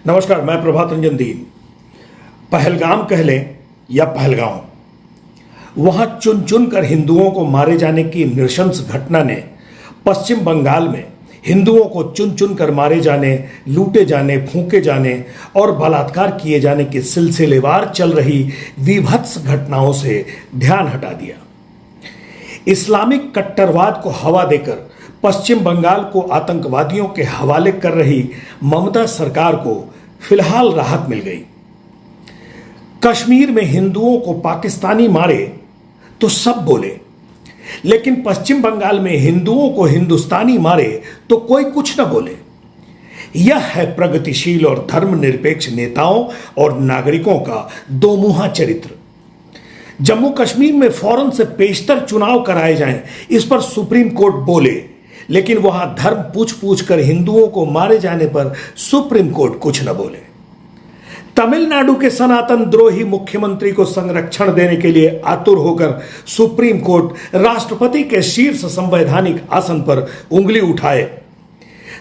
नमस्कार, मैं प्रभात रंजन दीन। पहलगाम कह लें या पहलगांव, वहां चुन चुन कर हिंदुओं को मारे जाने की नृशंस घटना ने पश्चिम बंगाल में हिंदुओं को चुन चुन कर मारे जाने, लूटे जाने, फूंके जाने और बलात्कार किए जाने की सिलसिलेवार चल रही विभत्स घटनाओं से ध्यान हटा दिया। इस्लामिक कट्टरवाद को हवा देकर पश्चिम बंगाल को आतंकवादियों के हवाले कर रही ममता सरकार को फिलहाल राहत मिल गई। कश्मीर में हिंदुओं को पाकिस्तानी मारे तो सब बोले, लेकिन पश्चिम बंगाल में हिंदुओं को हिंदुस्तानी मारे तो कोई कुछ न बोले। यह है प्रगतिशील और धर्मनिरपेक्ष नेताओं और नागरिकों का दोमुहा चरित्र। जम्मू कश्मीर में फौरन से पेशतर चुनाव कराए जाएं, इस पर सुप्रीम कोर्ट बोले, लेकिन वहां धर्म पूछ पूछ कर हिंदुओं को मारे जाने पर सुप्रीम कोर्ट कुछ न बोले। तमिलनाडु के सनातन द्रोही मुख्यमंत्री को संरक्षण देने के लिए आतुर होकर सुप्रीम कोर्ट राष्ट्रपति के शीर्ष संवैधानिक आसन पर उंगली उठाए।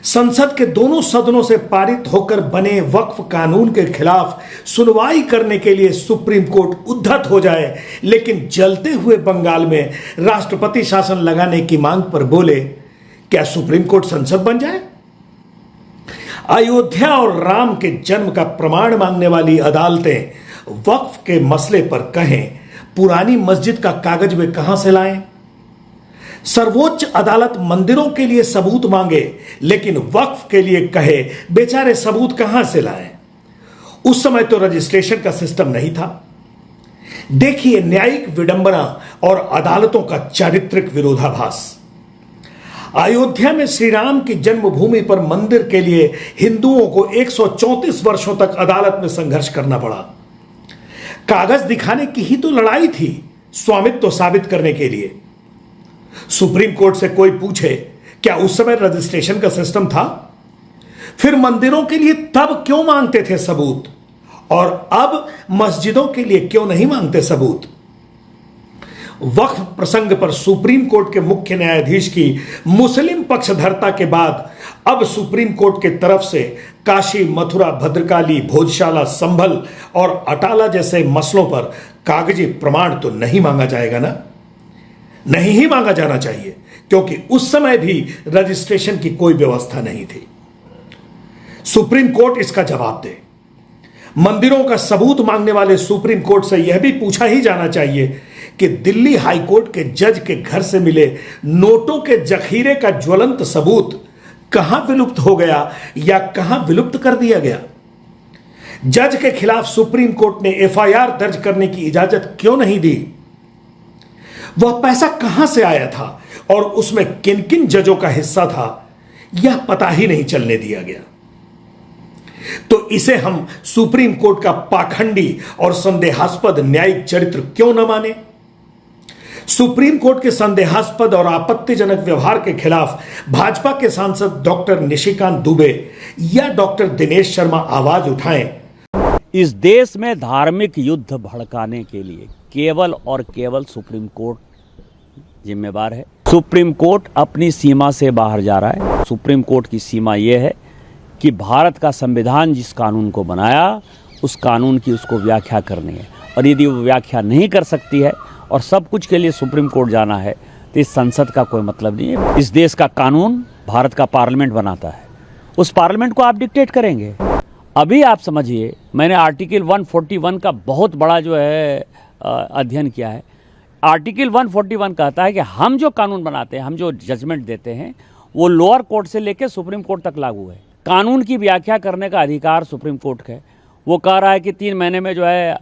संसद के दोनों सदनों से पारित होकर बने वक्फ कानून के खिलाफ सुनवाई करने के लिए सुप्रीम कोर्ट उद्धत हो जाए, लेकिन जलते हुए बंगाल में राष्ट्रपति शासन लगाने की मांग पर बोले, क्या सुप्रीम कोर्ट संसद बन जाए? अयोध्या और राम के जन्म का प्रमाण मांगने वाली अदालतें वक्फ के मसले पर कहें, पुरानी मस्जिद का कागज वे कहां से लाएं? सर्वोच्च अदालत मंदिरों के लिए सबूत मांगे, लेकिन वक्फ के लिए कहे, बेचारे सबूत कहां से लाएं? उस समय तो रजिस्ट्रेशन का सिस्टम नहीं था। देखिए न्यायिक विडंबना और अदालतों का चारित्रिक विरोधाभास। अयोध्या में श्री राम की जन्मभूमि पर मंदिर के लिए हिंदुओं को 134 वर्षों तक अदालत में संघर्ष करना पड़ा। कागज दिखाने की ही तो लड़ाई थी, स्वामित्व साबित करने के लिए। सुप्रीम कोर्ट से कोई पूछे, क्या उस समय रजिस्ट्रेशन का सिस्टम था? फिर मंदिरों के लिए तब क्यों मांगते थे सबूत, और अब मस्जिदों के लिए क्यों नहीं मांगते सबूत? वक्फ प्रसंग पर सुप्रीम कोर्ट के मुख्य न्यायाधीश की मुस्लिम पक्षधरता के बाद अब सुप्रीम कोर्ट के तरफ से काशी, मथुरा, भद्रकाली, भोजशाला, संभल और अटाला जैसे मसलों पर कागजी प्रमाण तो नहीं मांगा जाएगा ना? नहीं ही मांगा जाना चाहिए, क्योंकि उस समय भी रजिस्ट्रेशन की कोई व्यवस्था नहीं थी। सुप्रीम कोर्ट इसका जवाब दे। मंदिरों का सबूत मांगने वाले सुप्रीम कोर्ट से यह भी पूछा ही जाना चाहिए कि दिल्ली हाई कोर्ट के जज के घर से मिले नोटों के जखीरे का ज्वलंत सबूत कहां विलुप्त हो गया या कहां विलुप्त कर दिया गया? जज के खिलाफ सुप्रीम कोर्ट ने एफआईआर दर्ज करने की इजाजत क्यों नहीं दी? वह पैसा कहां से आया था और उसमें किन किन जजों का हिस्सा था, यह पता ही नहीं चलने दिया गया। तो इसे हम सुप्रीम कोर्ट का पाखंडी और संदेहास्पद न्यायिक चरित्र क्यों न माने? सुप्रीम कोर्ट के संदेहास्पद और आपत्तिजनक व्यवहार के खिलाफ भाजपा के सांसद डॉक्टर निशिकांत दुबे या डॉक्टर दिनेश शर्मा आवाज उठाएं। इस देश में धार्मिक युद्ध भड़काने के लिए केवल और केवल सुप्रीम कोर्ट जिम्मेवार है। सुप्रीम कोर्ट अपनी सीमा से बाहर जा रहा है। सुप्रीम कोर्ट की सीमा यह है कि भारत का संविधान जिस कानून को बनाया, उस कानून की उसको व्याख्या करनी है, और यदि वो व्याख्या नहीं कर सकती है और सब कुछ के लिए सुप्रीम कोर्ट जाना है, तो इस संसद का कोई मतलब नहीं है। इस देश का कानून भारत का पार्लियामेंट बनाता है, उस पार्लियामेंट को आप डिक्टेट करेंगे। अभी आप समझिए, मैंने आर्टिकल 141 का बहुत बड़ा जो है अध्ययन किया है। आर्टिकल 141 कहता है कि हम जो कानून बनाते हैं, हम जो जजमेंट देते हैं, वो लोअर कोर्ट से लेकर सुप्रीम कोर्ट तक लागू है। कानून की व्याख्या करने का अधिकार सुप्रीम कोर्ट का है। वो कह रहा है कि 3 महीने में जो है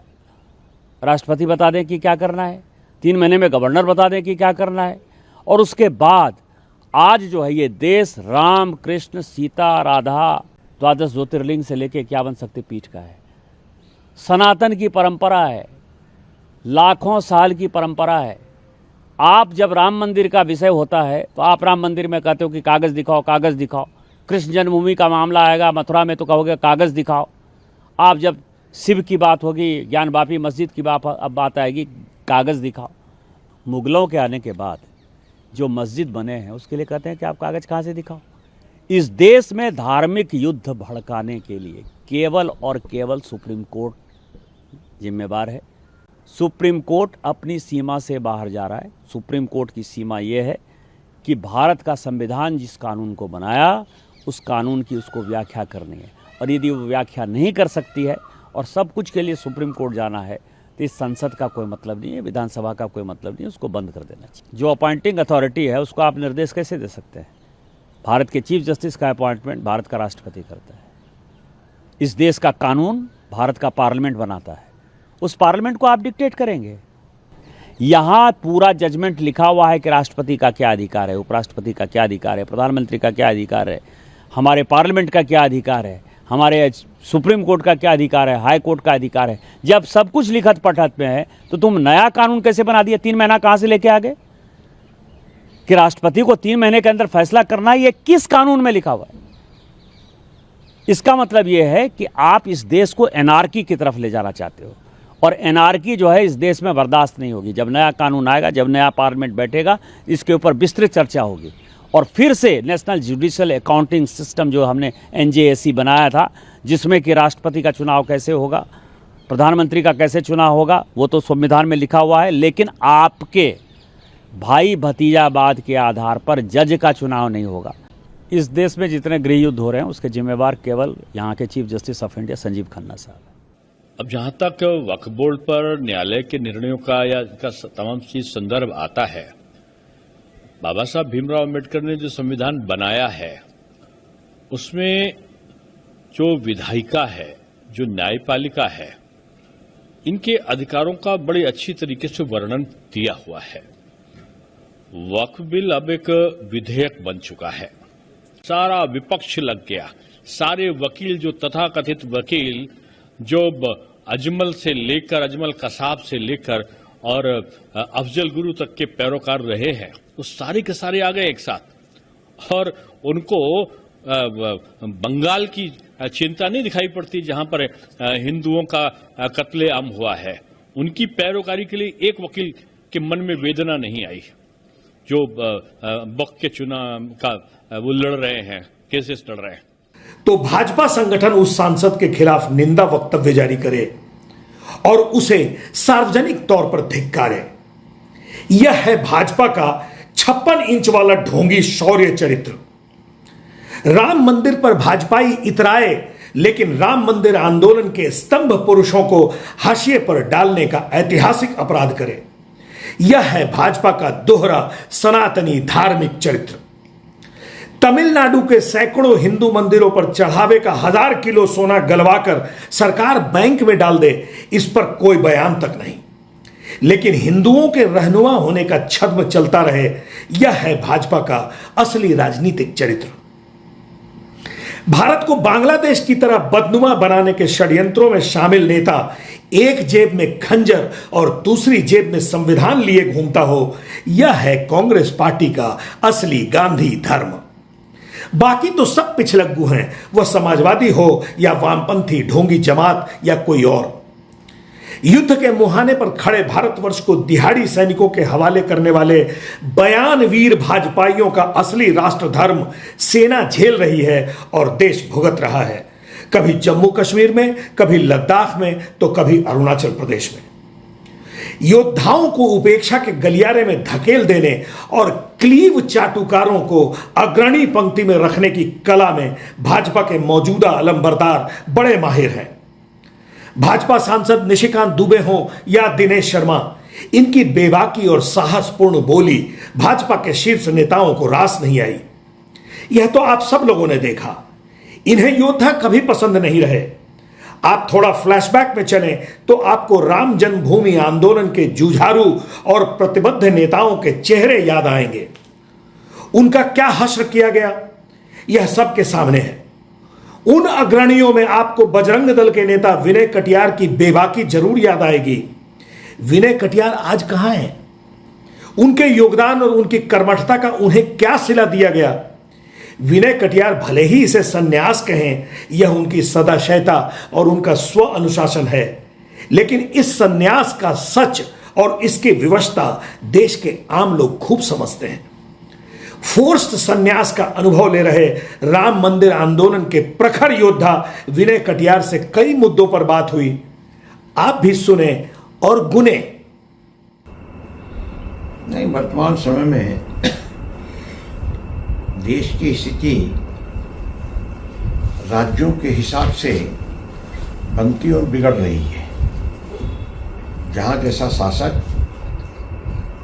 राष्ट्रपति बता दें कि क्या करना है, 3 महीने में गवर्नर बता दें कि क्या करना है, और उसके बाद आज जो है ये देश राम, कृष्ण, सीता, राधा, 12 ज्योतिर्लिंग से लेकर 51 शक्तिपीठ का है। सनातन की परंपरा है, लाखों साल की परंपरा है। आप जब राम मंदिर का विषय होता है तो आप राम मंदिर में कहते हो कि कागज़ दिखाओ, कागज़ दिखाओ। कृष्ण जन्मभूमि का मामला आएगा मथुरा में तो कहोगे कागज़ दिखाओ। आप जब शिव की बात होगी, ज्ञानवापी मस्जिद की बात आएगी, कागज़ दिखाओ। मुगलों के आने के बाद जो मस्जिद बने हैं उसके लिए कहते हैं कि आप कागज़ कहाँ से दिखाओ। इस देश में धार्मिक युद्ध भड़काने के लिए केवल और केवल सुप्रीम कोर्ट जिम्मेवार है। सुप्रीम कोर्ट अपनी सीमा से बाहर जा रहा है। सुप्रीम कोर्ट की सीमा ये है कि भारत का संविधान जिस कानून को बनाया उस कानून की उसको व्याख्या करनी है, और यदि वो व्याख्या नहीं कर सकती है और सब कुछ के लिए सुप्रीम कोर्ट जाना है तो इस संसद का कोई मतलब नहीं है, विधानसभा का कोई मतलब नहीं है, उसको बंद कर देना चाहिए। जो अपॉइंटिंग अथॉरिटी है उसको आप निर्देश कैसे दे सकते हैं? भारत के चीफ जस्टिस का अपॉइंटमेंट भारत का राष्ट्रपति करता है। इस देश का कानून भारत का पार्लियामेंट बनाता है, उस पार्लियामेंट को आप डिक्टेट करेंगे? यहाँ पूरा जजमेंट लिखा हुआ है कि राष्ट्रपति का क्या अधिकार है, उपराष्ट्रपति का क्या अधिकार है, प्रधानमंत्री का क्या अधिकार है, हमारे पार्लियामेंट का क्या अधिकार है, हमारे सुप्रीम कोर्ट का क्या अधिकार है, हाई कोर्ट का अधिकार है। जब सब कुछ लिखत पढ़त में है तो तुम नया कानून कैसे बना दिया? 3 महीना कहाँ से लेके आ गए कि राष्ट्रपति को 3 महीने के अंदर फैसला करना है? ये किस कानून में लिखा हुआ है? इसका मतलब ये है कि आप इस देश को एनार्की की तरफ ले जाना चाहते हो, और एनार्की जो है इस देश में बर्दाश्त नहीं होगी। जब नया कानून आएगा, जब नया पार्लियामेंट बैठेगा, इसके ऊपर विस्तृत चर्चा होगी, और फिर से नेशनल जुडिशियल अकाउंटिंग सिस्टम जो हमने NJAC बनाया था, जिसमें कि राष्ट्रपति का चुनाव कैसे होगा, प्रधानमंत्री का कैसे चुनाव होगा, वो तो संविधान में लिखा हुआ है, लेकिन आपके भाई भतीजावाद के आधार पर जज का चुनाव नहीं होगा। इस देश में जितने गृह युद्ध हो रहे हैं उसके जिम्मेवार केवल यहाँ के chief justice of India Sanjeev Khanna साहब हैं। अब जहां तक वक्फ बोर्ड पर न्यायालय के निर्णयों का या इनका तमाम चीज संदर्भ आता है, बाबा साहब भीमराव अम्बेडकर ने जो संविधान बनाया है उसमें जो विधायिका है, जो न्यायपालिका है, इनके अधिकारों का बड़ी अच्छी तरीके से वर्णन दिया हुआ है। वक्फ बिल अब एक विधेयक बन चुका है, सारा विपक्ष लग गया, सारे वकील, जो तथाकथित वकील जो अजमल से लेकर, अजमल कसाब से लेकर और अफजल गुरु तक के पैरोकार रहे हैं, वो सारे के सारे आ गए एक साथ, और उनको बंगाल की चिंता नहीं दिखाई पड़ती जहां पर हिंदुओं का कत्लेआम हुआ है। उनकी पैरोकारी के लिए एक वकील के मन में वेदना नहीं आई जो वक्त के चुनाव का वो लड़ रहे हैं, केसेस लड़ रहे हैं। तो भाजपा संगठन उस सांसद के खिलाफ निंदा वक्तव्य जारी करे और उसे सार्वजनिक तौर पर धिक्कारे। यह है भाजपा का 56 इंच वाला ढोंगी शौर्य चरित्र। राम मंदिर पर भाजपाई इतराए, लेकिन राम मंदिर आंदोलन के स्तंभ पुरुषों को हाशिए पर डालने का ऐतिहासिक अपराध करे। यह है भाजपा का दोहरा सनातनी धार्मिक चरित्र। तमिलनाडु के सैकड़ों हिंदू मंदिरों पर चढ़ावे का 1000 किलो सोना गलवाकर सरकार बैंक में डाल दे, इस पर कोई बयान तक नहीं, लेकिन हिंदुओं के रहनुमा होने का छद्म चलता रहे। यह है भाजपा का असली राजनीतिक चरित्र। भारत को बांग्लादेश की तरह बदनुमा बनाने के षड्यंत्रों में शामिल नेता एक जेब में खंजर और दूसरी जेब में संविधान लिए घूमता हो, यह है कांग्रेस पार्टी का असली गांधी धर्म। बाकी तो सब पिछलग्गू हैं, वह समाजवादी हो या वामपंथी ढोंगी जमात या कोई और। युद्ध के मुहाने पर खड़े भारतवर्ष को दिहाड़ी सैनिकों के हवाले करने वाले बयानवीर भाजपाइयों का असली राष्ट्र धर्म सेना झेल रही है और देश भुगत रहा है, कभी जम्मू कश्मीर में, कभी लद्दाख में, तो कभी अरुणाचल प्रदेश में। योद्धाओं को उपेक्षा के गलियारे में धकेल देने और क्लीव चाटुकारों को अग्रणी पंक्ति में रखने की कला में भाजपा के मौजूदा अलंबरदार बड़े माहिर हैं। भाजपा सांसद निशिकांत दुबे हों या दिनेश शर्मा, इनकी बेबाकी और साहसपूर्ण बोली भाजपा के शीर्ष नेताओं को रास नहीं आई। यह तो आप सब लोगों ने देखा। इन्हें योद्धा कभी पसंद नहीं रहे। आप थोड़ा फ्लैशबैक में चलें तो आपको राम जन्मभूमि आंदोलन के जुझारू और प्रतिबद्ध नेताओं के चेहरे याद आएंगे। उनका क्या हश्र किया गया, यह सबके सामने है। उन अग्रणियों में आपको बजरंग दल के नेता विनय कटियार की बेबाकी जरूर याद आएगी। विनय कटियार आज कहां हैं? उनके योगदान और उनकी कर्मठता का उन्हें क्या सिला दिया गया? विनय कटियार भले ही इसे संन्यास कहें, यह उनकी सदाशयता और उनका स्व अनुशासन है, लेकिन इस संन्यास का सच और इसकी विवशता देश के आम लोग खूब समझते हैं। फोर्स्ड संन्यास का अनुभव ले रहे राम मंदिर आंदोलन के प्रखर योद्धा विनय कटियार से कई मुद्दों पर बात हुई। आप भी सुने और गुने। नहीं, वर्तमान समय में देश की स्थिति राज्यों के हिसाब से बनती और बिगड़ रही है। जहाँ जैसा शासक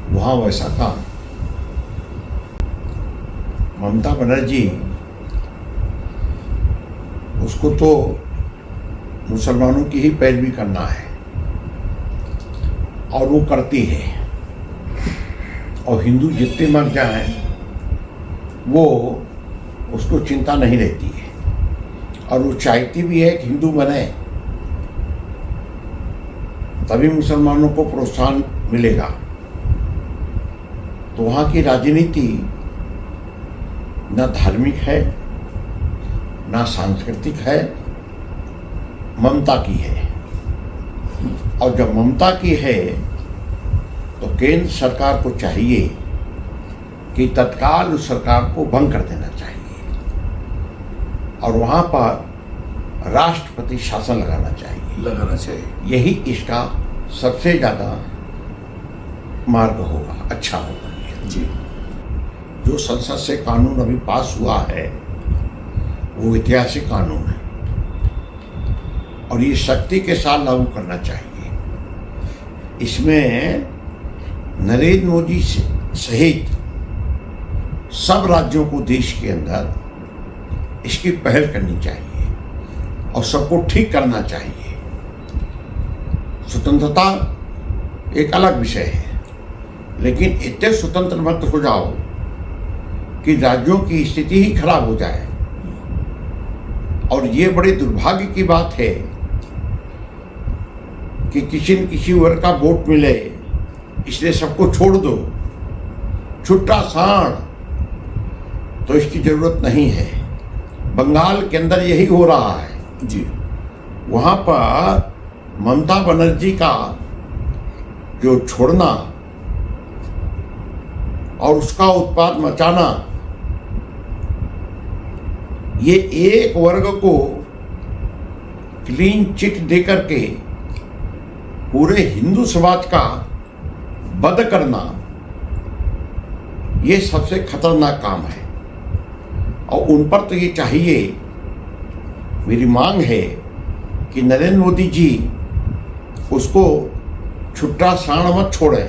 वहाँ वैसा काम। ममता बनर्जी, उसको तो मुसलमानों की ही पैरवी करना है और वो करती है, और हिंदू जितने मर जाएं वो उसको चिंता नहीं रहती है, और वो चाहती भी है कि हिंदू बने, तभी मुसलमानों को प्रोत्साहन मिलेगा। तो वहाँ की राजनीति न धार्मिक है न सांस्कृतिक है, ममता की है। और जब ममता की है तो केंद्र सरकार को चाहिए कि तत्काल उस सरकार को भंग कर देना चाहिए और वहाँ पर राष्ट्रपति शासन लगाना चाहिए। यही इसका सबसे ज़्यादा मार्ग होगा, अच्छा होगा जी। जो संसद से कानून अभी पास हुआ है वो ऐतिहासिक कानून है और ये सख्ती के साथ लागू करना चाहिए। इसमें नरेंद्र मोदी सहित सब राज्यों को देश के अंदर इसकी पहल करनी चाहिए और सबको ठीक करना चाहिए। स्वतंत्रता एक अलग विषय है, लेकिन इतने स्वतंत्र मत हो जाओ कि राज्यों की स्थिति ही खराब हो जाए। और ये बड़े दुर्भाग्य की बात है कि किसी न किसी वर्ग का वोट मिले इसलिए सबको छोड़ दो, छुट्टा साण, तो इसकी जरूरत नहीं है। बंगाल के अंदर यही हो रहा है जी। वहाँ पर ममता बनर्जी का जो छोड़ना और उसका उत्पाद मचाना, ये एक वर्ग को क्लीन चिट देकर के पूरे हिंदू समाज का वध करना, ये सबसे खतरनाक काम है। और उन पर तो ये चाहिए, मेरी मांग है कि नरेंद्र मोदी जी उसको छुट्टा साण मत छोड़े।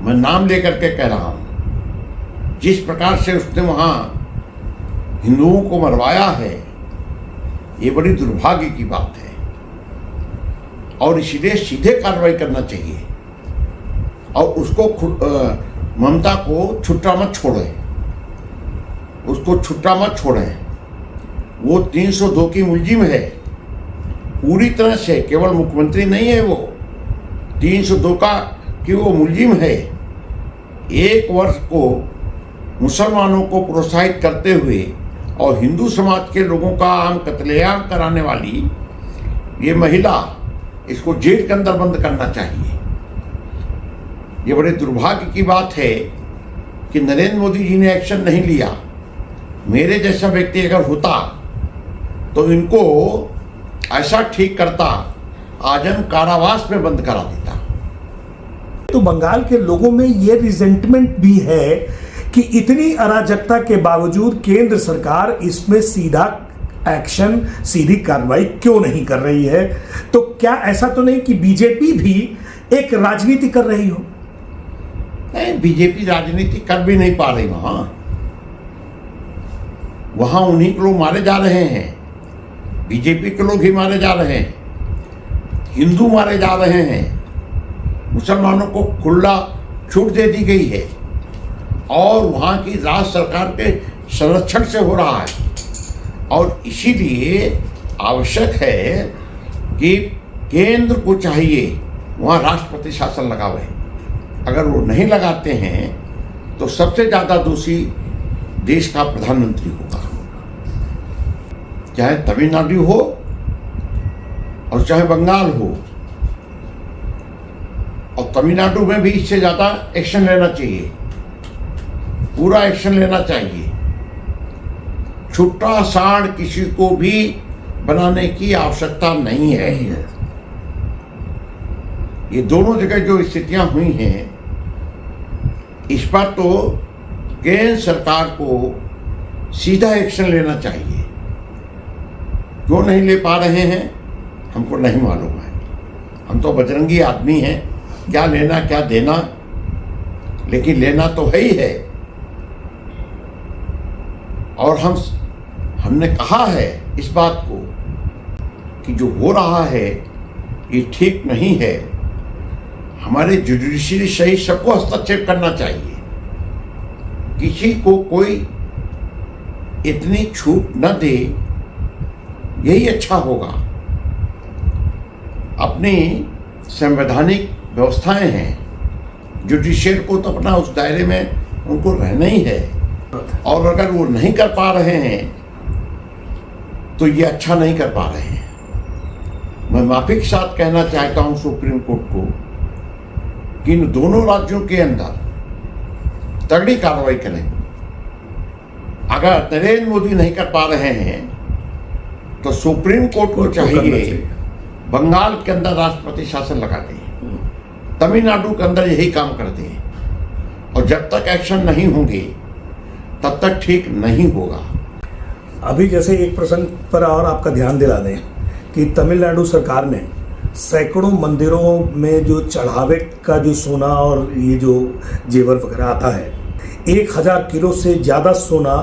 मैं नाम लेकर के कह रहा हूँ, जिस प्रकार से उसने वहाँ हिंदुओं को मरवाया है, ये बड़ी दुर्भाग्य की बात है और इसलिए सीधे कार्रवाई करना चाहिए और उसको ममता को छुट्टा मत छोड़े, उसको छुट्टा मत छोड़े। वो 302 की मुलजिम है पूरी तरह से, केवल मुख्यमंत्री नहीं है वो, 302 का कि वो मुलजिम है। एक वर्ष को मुसलमानों को प्रोत्साहित करते हुए और हिंदू समाज के लोगों का आम कत्लेआम कराने वाली ये महिला, इसको जेल के अंदर बंद करना चाहिए। ये बड़े दुर्भाग्य की बात है कि नरेंद्र मोदी जी ने एक्शन नहीं लिया। मेरे जैसा व्यक्ति अगर होता तो इनको ऐसा ठीक करता, आजम कारावास में बंद करा देता। तो बंगाल के लोगों में ये रिजेंटमेंट भी है कि इतनी अराजकता के बावजूद केंद्र सरकार इसमें सीधा एक्शन, सीधी कार्रवाई क्यों नहीं कर रही है। तो क्या ऐसा तो नहीं कि बीजेपी भी एक राजनीति कर रही हो? नहीं, बीजेपी राजनीति कर भी नहीं पा रही। वहां उन्हीं के लोग मारे जा रहे हैं, बीजेपी के लोग ही मारे जा रहे हैं, हिंदू मारे जा रहे हैं, मुसलमानों को खुला छूट दे दी गई है और वहाँ की राज्य सरकार के संरक्षण से हो रहा है। और इसीलिए आवश्यक है कि केंद्र को चाहिए वहाँ राष्ट्रपति शासन लगावे। अगर वो नहीं लगाते हैं तो सबसे ज़्यादा दोषी देश का प्रधानमंत्री होगा, चाहे तमिलनाडु हो और चाहे बंगाल हो। और तमिलनाडु में भी इससे ज़्यादा एक्शन लेना चाहिए। पूरा एक्शन लेना चाहिए। छुट्टा साड़ किसी को भी बनाने की आवश्यकता नहीं है। ये दोनों जगह जो स्थितियां हुई हैं, इस पर तो केंद्र सरकार को सीधा एक्शन लेना चाहिए। क्यों नहीं ले पा रहे हैं हमको नहीं मालूम है। हम तो बजरंगी आदमी हैं, क्या लेना क्या देना, लेकिन लेना तो है ही है। और हमने कहा है इस बात को कि जो हो रहा है ये ठीक नहीं है। हमारे जुडिशरी सहित सबको हस्तक्षेप करना चाहिए। किसी को कोई इतनी छूट न दे, यही अच्छा होगा। अपनी संवैधानिक व्यवस्थाएं हैं, जुडिशियल को तो अपना उस दायरे में उनको रहना ही है। और अगर वो नहीं कर पा रहे हैं तो ये अच्छा नहीं कर पा रहे हैं। मैं माफी के साथ कहना चाहता हूं सुप्रीम कोर्ट को कि इन दोनों राज्यों के अंदर तगड़ी कार्रवाई करें। अगर नरेंद्र मोदी नहीं कर पा रहे हैं तो सुप्रीम कोर्ट को चाहिए बंगाल के अंदर राष्ट्रपति शासन लगा दें, तमिलनाडु के अंदर यही काम कर दें। और जब तक एक्शन नहीं होंगे तब तक ठीक नहीं होगा। अभी जैसे एक प्रसंग पर और आपका ध्यान दिला दें कि तमिलनाडु सरकार ने सैकड़ों मंदिरों में जो चढ़ावे का जो सोना और ये जो जेवर वगैरह आता है, 1000 किलो से ज़्यादा सोना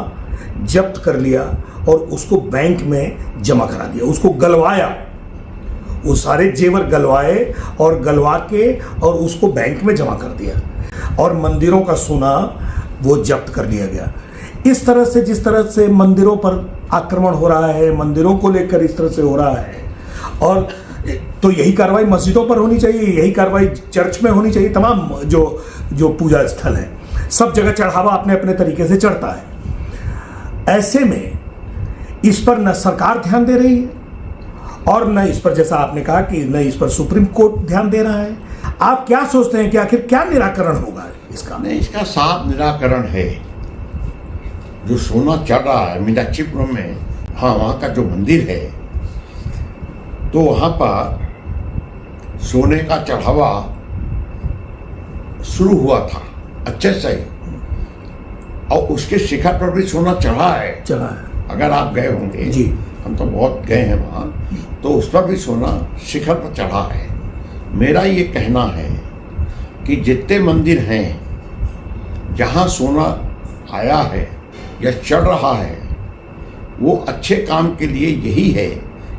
जब्त कर लिया और उसको बैंक में जमा करा दिया, उसको गलवाया। वो सारे जेवर गलवाए और गलवा के और उसको बैंक में जमा कर दिया और मंदिरों का सोना वो जब्त कर लिया गया। इस तरह से जिस तरह से मंदिरों पर आक्रमण हो रहा है, मंदिरों को लेकर इस तरह से हो रहा है, और तो यही कार्रवाई मस्जिदों पर होनी चाहिए, यही कार्रवाई चर्च में होनी चाहिए। तमाम जो पूजा स्थल है, सब जगह चढ़ावा अपने अपने तरीके से चढ़ता है। ऐसे में इस पर न सरकार ध्यान दे रही है और न इस पर, जैसा आपने कहा कि न इस पर सुप्रीम कोर्ट ध्यान दे रहा है। आप क्या सोचते हैं कि आखिर क्या निराकरण होगा इसका? नहीं, इसका साफ निराकरण है। जो सोना चढ़ रहा है मीनाक्षीपुरम में, हाँ, वहाँ का जो मंदिर है, तो वहाँ पर सोने का चढ़ावा शुरू हुआ था अच्छे से, और उसके शिखर पर भी सोना चढ़ा है। अगर आप गए होंगे जी, हम तो बहुत गए हैं वहाँ, तो उस पर भी सोना शिखर पर चढ़ा है। मेरा ये कहना है कि जितने मंदिर हैं जहाँ सोना आया है या चढ़ रहा है, वो अच्छे काम के लिए यही है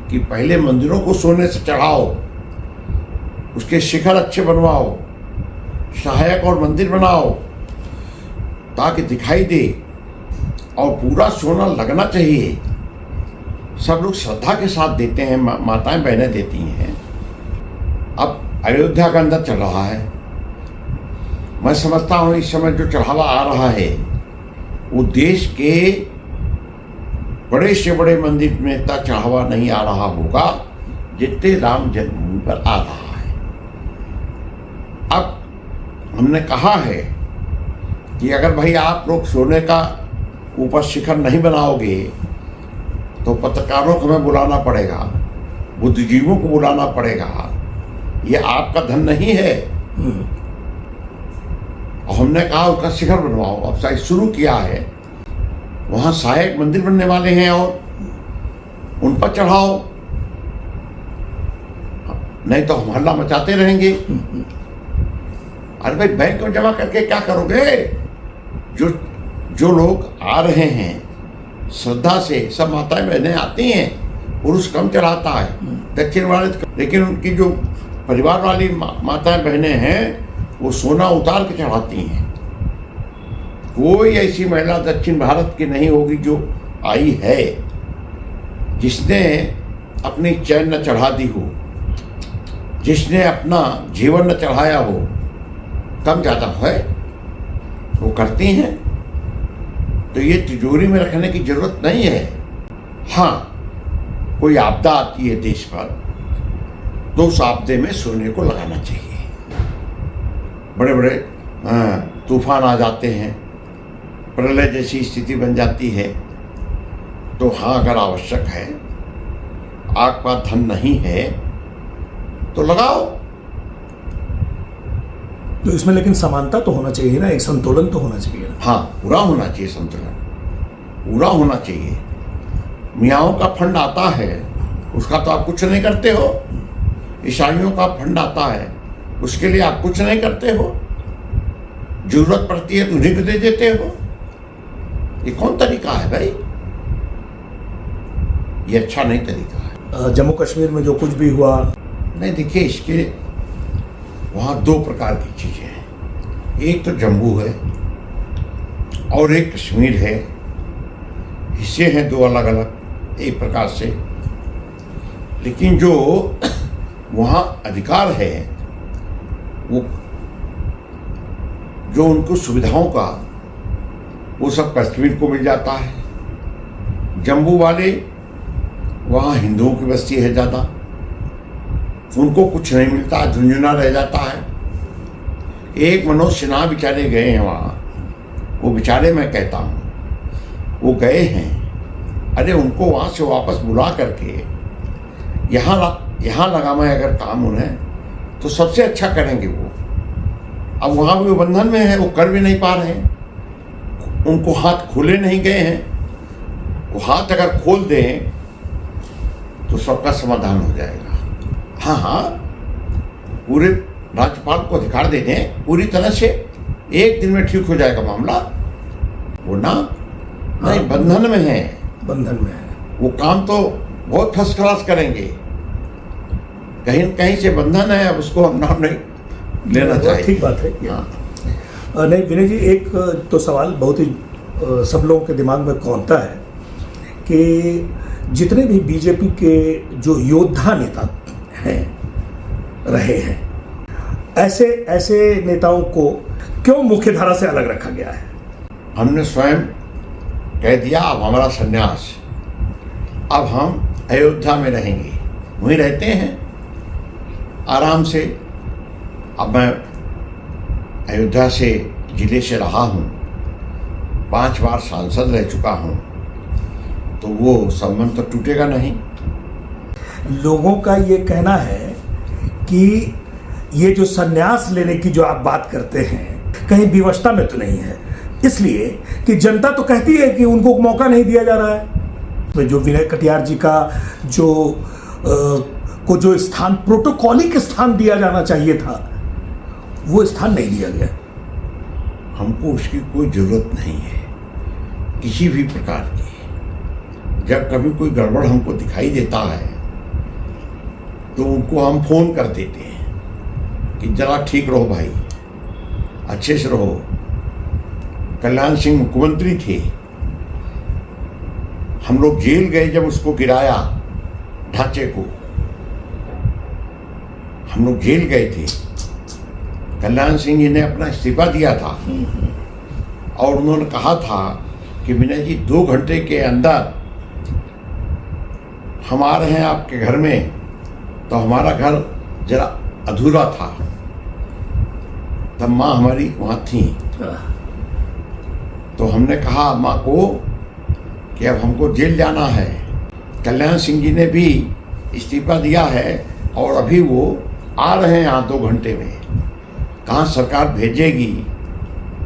कि पहले मंदिरों को सोने से चढ़ाओ, उसके शिखर अच्छे बनवाओ, सहायक और मंदिर बनाओ ताकि दिखाई दे, और पूरा सोना लगना चाहिए। सब लोग श्रद्धा के साथ देते हैं, माताएं बहनें देती हैं। अब अयोध्या के अंदर चल रहा है, मैं समझता हूँ इस समय जो चढ़ावा आ रहा है वो देश के बड़े से बड़े मंदिर में इतना चढ़ावा नहीं आ रहा होगा जितने राम जन्मभूमि पर आ रहा है। अब हमने कहा है कि अगर भाई आप लोग सोने का ऊपर शिखर नहीं बनाओगे तो पत्रकारों को हमें बुलाना पड़ेगा, बुद्धिजीवियों को बुलाना पड़ेगा। ये आपका धन नहीं है। और हमने कहा उसका शिखर बनवाओ। अब शायद शुरू किया है, वहाँ सहायक मंदिर बनने वाले हैं और उन पर चढ़ाओ, नहीं तो हम हल्ला मचाते रहेंगे। अरे भाई, बैंक में जमा करके क्या करोगे? जो लोग आ रहे हैं श्रद्धा से, सब माताएं बहनें आती हैं, पुरुष कम चढ़ाता है दक्षिण भारत, लेकिन उनकी जो परिवार वाली माताएं बहनें हैं वो सोना उतार के चढ़ाती हैं। कोई ऐसी महिला दक्षिण भारत की नहीं होगी जो आई है जिसने अपनी चैन न चढ़ा दी हो, जिसने अपना जीवन न चढ़ाया हो। कम ज़्यादा है वो करती हैं, तो ये तिजोरी में रखने की जरूरत नहीं है। हाँ, कोई आपदा आती है देश पर तो उस आपदे में सोने को लगाना चाहिए। बड़े बड़े तूफान आ जाते हैं प्रलय जैसी स्थिति बन जाती है, तो हाँ अगर आवश्यक है, आपके पास धन नहीं है तो लगाओ। तो इसमें लेकिन समानता तो होना चाहिए ना, एक संतुलन तो होना चाहिए ना। हाँ, पूरा होना चाहिए, संतुलन पूरा होना चाहिए। मियाओं का फंड आता है, उसका तो आप कुछ नहीं करते हो। ईसाइयों का फंड आता है, उसके लिए आप कुछ नहीं करते हो। जरूरत पड़ती है तो उन्हीं को दे देते हो। ये कौन तरीका है भाई? ये अच्छा नहीं तरीका है। जम्मू कश्मीर में जो कुछ भी हुआ, नहीं देखिए, इसके वहाँ दो प्रकार की चीजें हैं। एक तो जम्मू है और एक कश्मीर है। हिस्से हैं दो अलग अलग एक प्रकार से, लेकिन जो वहाँ अधिकार है, वो जो उनको सुविधाओं का, वो सब कश्मीर को मिल जाता है। जम्मू वाले, वहाँ हिंदुओं की बस्ती है ज़्यादा, उनको कुछ नहीं मिलता, झुंझुना रह जाता है। एक मनोज सिन्हा बेचारे गए हैं वहाँ, वो बेचारे मैं कहता हूँ वो गए हैं, अरे उनको वहाँ से वापस बुला करके यहाँ लगाना है अगर काम उन्हें, तो सबसे अच्छा करेंगे वो। अब वहाँ भी वो बंधन में है, वो कर भी नहीं पा रहे हैं, उनको हाथ खोले नहीं गए हैं। वो हाथ अगर खोल दें तो सबका समाधान हो जाएगा। हाँ हाँ, पूरे राज्यपाल को अधिकार दे दें पूरी तरह से, एक दिन में ठीक हो जाएगा मामला। वो ना नहीं, बंधन में है, बंधन में है। वो काम तो बहुत फर्स्ट क्लास करेंगे। कहीं कहीं से बंधन है, अब उसको हम नाम नहीं लेना चाहिए। ठीक बात है। हाँ। नहीं विनय जी, एक तो सवाल बहुत ही सब लोगों के दिमाग में कौंता है कि जितने भी बीजेपी के जो योद्धा नेता हैं रहे हैं, ऐसे नेताओं को क्यों मुख्यधारा से अलग रखा गया है? हमने स्वयं कह दिया अब हमारा संन्यास, अब हम अयोध्या में रहेंगे, वहीं रहते हैं आराम से। अब मैं अयोध्या से जिले से रहा हूँ, 5 बार सांसद रह चुका हूँ, तो वो संबंध तो टूटेगा नहीं। लोगों का ये कहना है कि ये जो संन्यास लेने की जो आप बात करते हैं, कहीं विवशता में तो नहीं है, इसलिए कि जनता तो कहती है कि उनको मौका नहीं दिया जा रहा है। तो जो विनय कटियार जी का जो स्थान, प्रोटोकॉलिक स्थान दिया जाना चाहिए था, वो स्थान नहीं दिया गया। हमको उसकी कोई जरूरत नहीं है किसी भी प्रकार की। जब कभी कोई गड़बड़ हमको दिखाई देता है तो उनको हम फोन कर देते हैं कि जरा ठीक रहो भाई, अच्छे से रहो। कल्याण सिंह मुख्यमंत्री थे, हम लोग जेल गए जब उसको गिराया ढांचे को, हम लोग जेल गए थे। कल्याण सिंह जी ने अपना इस्तीफा दिया था और उन्होंने कहा था कि विनय जी 2 घंटे के अंदर हम आ रहे हैं आपके घर में। तो हमारा घर जरा अधूरा था, तब माँ हमारी वहाँ थी। तो हमने कहा माँ को कि अब हमको जेल जाना है। कल्याण सिंह जी ने भी इस्तीफा दिया है और अभी वो आ रहे हैं यहाँ 2 घंटे में। कहाँ सरकार भेजेगी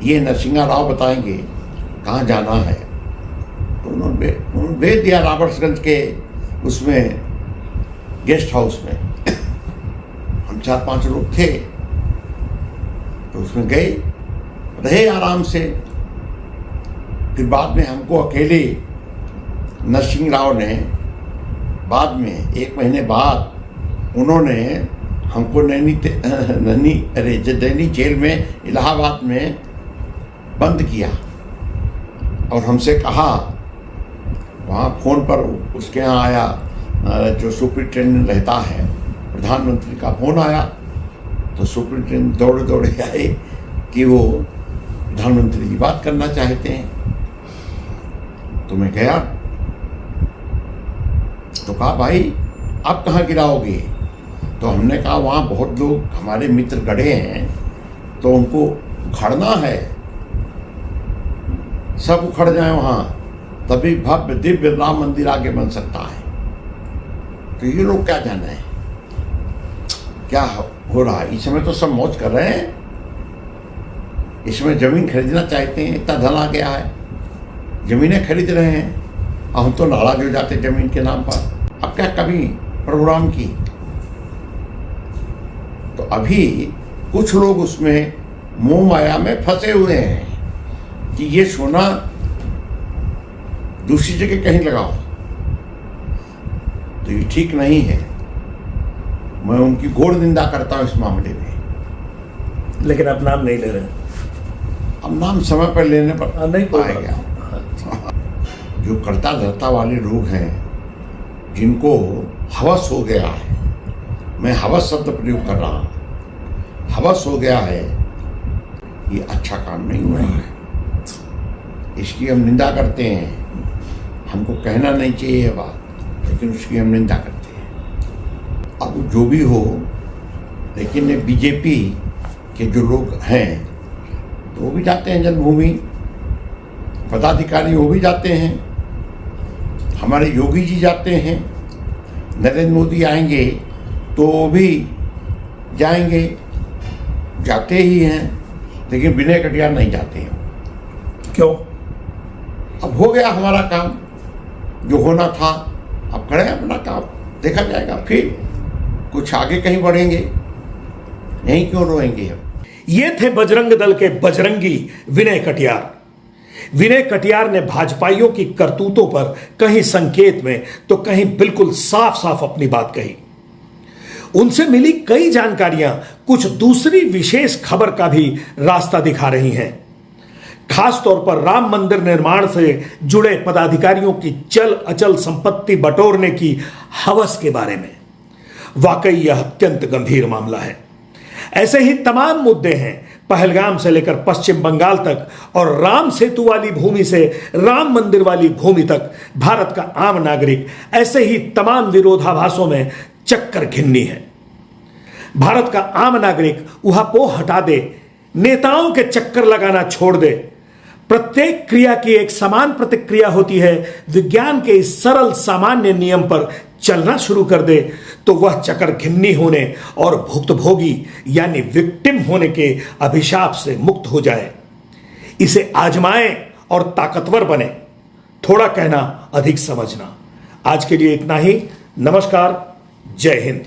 ये नरसिंहा राव बताएंगे कहाँ जाना है। तो उन्होंने भेज दिया रॉबर्ट्सगंज के उसमें गेस्ट हाउस में। हम 4-5 लोग थे, तो उसमें गए, रहे आराम से। फिर बाद में हमको अकेले नरसिंह राव ने, बाद में 1 महीने बाद उन्होंने हमको नैनी जेल में इलाहाबाद में बंद किया और हमसे कहा, वहाँ फ़ोन पर उसके यहाँ आया जो सुपरिटेंडेंट रहता है, प्रधानमंत्री का फ़ोन आया, तो सुपरिटेंडेंट दौड़े आए कि वो प्रधानमंत्री जी बात करना चाहते हैं। तो मैं गया, तो कहा भाई आप कहाँ गिराओगे? तो हमने कहा वहाँ बहुत लोग हमारे मित्र गड़े हैं, तो उनको उखाड़ना है। सब उखड़ जाए वहां, तभी भव्य दिव्य राम मंदिर आगे बन सकता है। तो ये लोग क्या जाने हैं क्या हो रहा है। इस समय तो सब मौज कर रहे हैं, इसमें जमीन खरीदना चाहते हैं, इतना धन आ गया है, जमीनें खरीद रहे हैं। हम तो नाराज हो जाते जमीन के नाम पर। अब क्या कभी प्रभु राम की। तो अभी कुछ लोग उसमें मोह माया में फंसे हुए हैं कि ये सोना दूसरी जगह कहीं लगाओ, तो ये ठीक नहीं है। मैं उनकी घोर निंदा करता हूं इस मामले में। लेकिन आप नाम नहीं ले रहे। अब नाम समय पर लेने पर नहीं आएगा। जो कर्ता धर्ता वाले लोग हैं, जिनको हवस हो गया है, मैं हवस शब्द प्रयोग कर रहा हूं, हवस हो गया है, ये अच्छा काम नहीं हो रहा है। इसकी हम निंदा करते हैं। हमको कहना नहीं चाहिए ये बात, लेकिन उसकी हम निंदा करते हैं। अब जो भी हो, लेकिन ये बीजेपी के जो लोग हैं तो वो भी जाते हैं जन्मभूमि, पदाधिकारी वो भी जाते हैं, हमारे योगी जी जाते हैं, नरेंद्र मोदी आएंगे तो वो भी जाएंगे, जाते ही हैं। लेकिन विनय कटियार नहीं जाते हैं। क्यों? अब हो गया हमारा काम जो होना था, अब करें अपना काम, देखा जाएगा। फिर कुछ आगे कहीं बढ़ेंगे, यहीं क्यों रोएंगे हम। ये थे बजरंग दल के बजरंगी विनय कटियार। विनय कटियार ने भाजपाइयों की करतूतों पर कहीं संकेत में तो कहीं बिल्कुल साफ साफ अपनी बात कही। उनसे मिली कई जानकारियां कुछ दूसरी विशेष खबर का भी रास्ता दिखा रही हैं। खासतौर पर राम मंदिर निर्माण से जुड़े पदाधिकारियों की चल अचल संपत्ति बटोरने की हवस के बारे में। वाकई यह अत्यंत गंभीर मामला है। ऐसे ही तमाम मुद्दे हैं, पहलगाम से लेकर पश्चिम बंगाल तक और राम सेतु वाली भूमि से राम मंदिर वाली भूमि तक भारत का आम नागरिक ऐसे ही तमाम विरोधाभासों में चक्कर घिन्नी है। भारत का आम नागरिक उहापोह हटा दे, नेताओं के चक्कर लगाना छोड़ दे। प्रत्येक क्रिया की एक समान प्रतिक्रिया होती है। विज्ञान के इस सरल सामान्य नियम पर चलना शुरू कर दे तो वह चक्कर घिन्नी होने और भुक्तभोगी यानी विक्टिम होने के अभिशाप से मुक्त हो जाए। इसे आजमाएं और ताकतवर बने। थोड़ा कहना अधिक समझना। आज के लिए इतना ही। नमस्कार, जय हिंद।